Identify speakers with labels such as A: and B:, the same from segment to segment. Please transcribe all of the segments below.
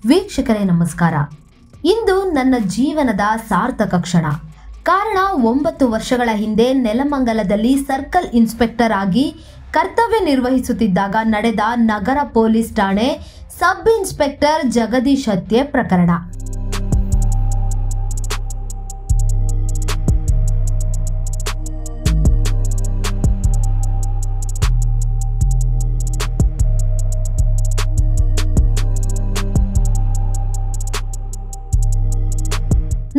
A: ವೀಕ್ಷಕರೇ ನಮಸ್ಕಾರ. ಇಂದು ನನ್ನ ಜೀವನದ ಸಾರ್ಥಕ ಕ್ಷಣ. ಕಾರಣ 9 ವರ್ಷಗಳ ಹಿಂದೆ ನೆಲಮಂಗಲದಲ್ಲಿ ಸರ್ಕಲ್ ಇನ್ಸ್ಪೆಕ್ಟರ್ ಆಗಿ ಕರ್ತವ್ಯ ನಿರ್ವಹಿಸುತ್ತಿದ್ದಾಗ ನಡೆದ ನಗರ ಪೊಲೀಸ್ ಠಾಣೆ ಸಬ್ ಇನ್ಸ್ಪೆಕ್ಟರ್ ಜಗದೀಶ್ ಹತ್ಯೆ ಪ್ರಕರಣ.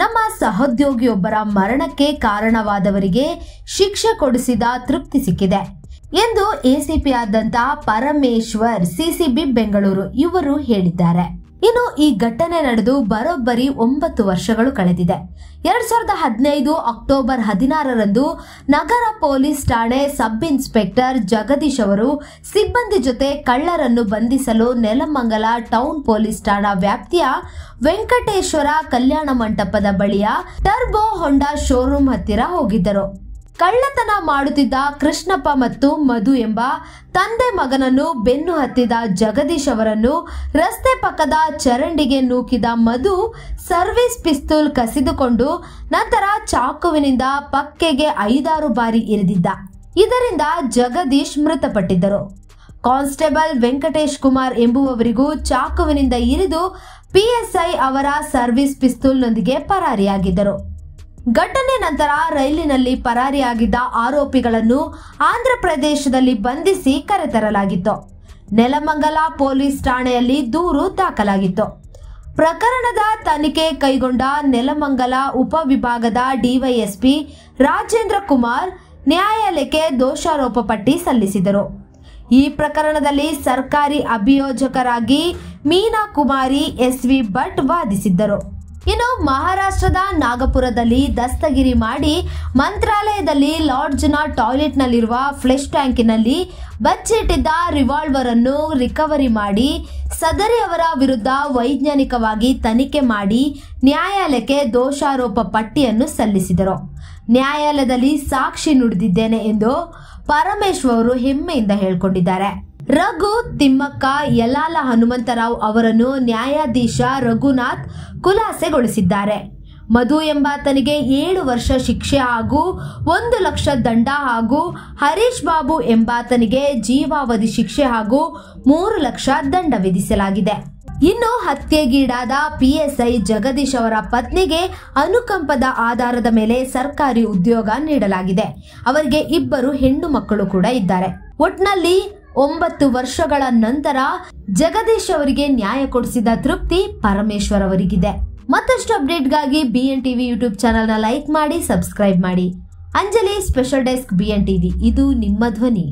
A: ನಮ್ಮ ಸಹೋದ್ಯೋಗಿಯೊಬ್ಬರ ಮರಣಕ್ಕೆ ಕಾರಣವಾದವರಿಗೆ ಶಿಕ್ಷೆ ಕೊಡಿಸಿದ ತೃಪ್ತಿ ಸಿಕ್ಕಿದೆ ಎಂದು ಎಸಿಪಿ ಆದಂತಹ ಪರಮೇಶ್ವರ್ ಸಿಸಿಬಿ ಬೆಂಗಳೂರು ಇವರು ಹೇಳಿದ್ದಾರೆ. ಇನ್ನು ಈ ಘಟನೆ ನಡೆದು ಬರೋಬ್ಬರಿ 9 ವರ್ಷಗಳು ಕಳೆದಿದೆ. 2015 ಅಕ್ಟೋಬರ್ 16ರಂದು ನಗರ ಪೊಲೀಸ್ ಠಾಣೆ ಸಬ್ ಇನ್ಸ್ಪೆಕ್ಟರ್ ಜಗದೀಶ್ ಅವರು ಸಿಬ್ಬಂದಿ ಜೊತೆ ಕಳ್ಳರನ್ನು ಬಂಧಿಸಲು ನೆಲಮಂಗಲ ಟೌನ್ ಪೊಲೀಸ್ ಠಾಣಾ ವ್ಯಾಪ್ತಿಯ ವೆಂಕಟೇಶ್ವರ ಕಲ್ಯಾಣ ಮಂಟಪದ ಬಳಿಯ ಟರ್ಬೋ ಹೊಂಡಾ ಶೋರೂಮ್ ಹತ್ತಿರ ಹೋಗಿದ್ದರು. ಕಳ್ಳತನ ಮಾಡುತ್ತಿದ್ದ ಕೃಷ್ಣಪ್ಪ ಮತ್ತು ಮಧು ಎಂಬ ತಂದೆ ಮಗನನ್ನು ಬೆನ್ನು ಹತ್ತಿದ ಜಗದೀಶ್ ಅವರನ್ನು ರಸ್ತೆ ಪಕ್ಕದ ಚರಂಡಿಗೆ ನೂಕಿದ ಮಧು ಸರ್ವಿಸ್ ಪಿಸ್ತೂಲ್ ಕಸಿದುಕೊಂಡು ನಂತರ ಚಾಕುವಿನಿಂದ ಪಕ್ಕೆಗೆ 5-6 ಬಾರಿ ಇರಿದಿದ್ದ. ಇದರಿಂದ ಜಗದೀಶ್ ಮೃತಪಟ್ಟಿದ್ದರು. ಕಾನ್ಸ್ಟೇಬಲ್ ವೆಂಕಟೇಶ್ ಕುಮಾರ್ ಎಂಬುವವರಿಗೂ ಚಾಕುವಿನಿಂದ ಇರಿದು ಪಿಎಸ್ಐ ಅವರ ಸರ್ವಿಸ್ ಪಿಸ್ತೂಲ್ನೊಂದಿಗೆ ಪರಾರಿಯಾಗಿದ್ದರು. ಘಟನೆ ನಂತರ ರೈಲಿನಲ್ಲಿ ಪರಾರಿಯಾಗಿದ್ದ ಆರೋಪಿಗಳನ್ನು ಆಂಧ್ರ ಪ್ರದೇಶದಲ್ಲಿ ಬಂಧಿಸಿ ಕರೆತರಲಾಗಿತ್ತು. ನೆಲಮಂಗಲ ಪೊಲೀಸ್ ಠಾಣೆಯಲ್ಲಿ ದೂರು ದಾಖಲಾಗಿತ್ತು. ಪ್ರಕರಣದ ತನಿಖೆ ಕೈಗೊಂಡ ನೆಲಮಂಗಲ ಉಪವಿಭಾಗದ ಡಿವೈಎಸ್ಪಿ ರಾಜೇಂದ್ರ ಕುಮಾರ್ ನ್ಯಾಯಾಲಯಕ್ಕೆ ದೋಷಾರೋಪ ಪಟ್ಟಿ ಸಲ್ಲಿಸಿದರು. ಈ ಪ್ರಕರಣದಲ್ಲಿ ಸರ್ಕಾರಿ ಅಭಿಯೋಜಕರಾಗಿ ಮೀನಾ ಕುಮಾರಿ ಎಸ್ವಿ ಭಟ್ ವಾದಿಸಿದ್ದರು. ಇನ್ನು ಮಹಾರಾಷ್ಟ್ರದ ನಾಗಪುರದಲ್ಲಿ ದಸ್ತಗಿರಿ ಮಾಡಿ ಮಂತ್ರಾಲಯದಲ್ಲಿ ಲಾಡ್ಜ್ನ ಟಾಯ್ಲೆಟ್ನಲ್ಲಿರುವ ಫ್ಲೆಶ್ ಟ್ಯಾಂಕಿನಲ್ಲಿ ಬಚ್ಚಿಟ್ಟಿದ್ದ ರಿವಾಲ್ವರ್ ಅನ್ನು ರಿಕವರಿ ಮಾಡಿ ಸದರಿ ಅವರ ವಿರುದ್ಧ ವೈಜ್ಞಾನಿಕವಾಗಿ ತನಿಖೆ ಮಾಡಿ ನ್ಯಾಯಾಲಯಕ್ಕೆ ದೋಷಾರೋಪ ಪಟ್ಟಿಯನ್ನು ಸಲ್ಲಿಸಿದರು. ನ್ಯಾಯಾಲಯದಲ್ಲಿ ಸಾಕ್ಷಿ ನುಡಿದಿದ್ದೇನೆ ಎಂದು ಪರಮೇಶ್ವರ್ ಅವರು ಹೆಮ್ಮೆಯಿಂದ ಹೇಳಿಕೊಂಡಿದ್ದಾರೆ. ರಘು ತಿಮ್ಮಕ್ಕ ಯಲಾಲ ಹನುಮಂತರಾವ್ ಅವರನ್ನು ನ್ಯಾಯಾಧೀಶ ರಘುನಾಥ್ ಖುಲಾಸೆಗೊಳಿಸಿದ್ದಾರೆ. ಮಧು ಎಂಬಾತನಿಗೆ 7 ವರ್ಷ ಶಿಕ್ಷೆ ಹಾಗೂ 1 ಲಕ್ಷ ದಂಡ ಹಾಗೂ ಹರೀಶ್ ಬಾಬು ಎಂಬಾತನಿಗೆ ಜೀವಾವಧಿ ಶಿಕ್ಷೆ ಹಾಗೂ 3 ಲಕ್ಷ ದಂಡ ವಿಧಿಸಲಾಗಿದೆ. ಇನ್ನು ಹತ್ಯೆಗೀಡಾದ ಪಿಎಸ್ಐ ಜಗದೀಶ್ ಅವರ ಪತ್ನಿಗೆ ಅನುಕಂಪದ ಆಧಾರದ ಮೇಲೆ ಸರ್ಕಾರಿ ಉದ್ಯೋಗ ನೀಡಲಾಗಿದೆ. ಅವರಿಗೆ 2 ಹೆಣ್ಣು ಮಕ್ಕಳು ಕೂಡ ಇದ್ದಾರೆ. ಒಟ್ನಲ್ಲಿ 9 ವರ್ಷಗಳ ನಂತರ ಜಗದೀಶ್ ಅವರಿಗೆ ನ್ಯಾಯ ಕೊಡಿಸಿದ ತೃಪ್ತಿ ಪರಮೇಶ್ವರ್ ಅವರಿಗಿದೆ. ಮತ್ತಷ್ಟು ಅಪ್ಡೇಟ್ಗಾಗಿ BN TV ಯೂಟ್ಯೂಬ್ ಚಾನೆಲ್ನ ಲೈಕ್ ಮಾಡಿ, ಸಬ್ಸ್ಕ್ರೈಬ್ ಮಾಡಿ. Anjali special desk BN TV, ಇದು ನಿಮ್ಮ ಧ್ವನಿ.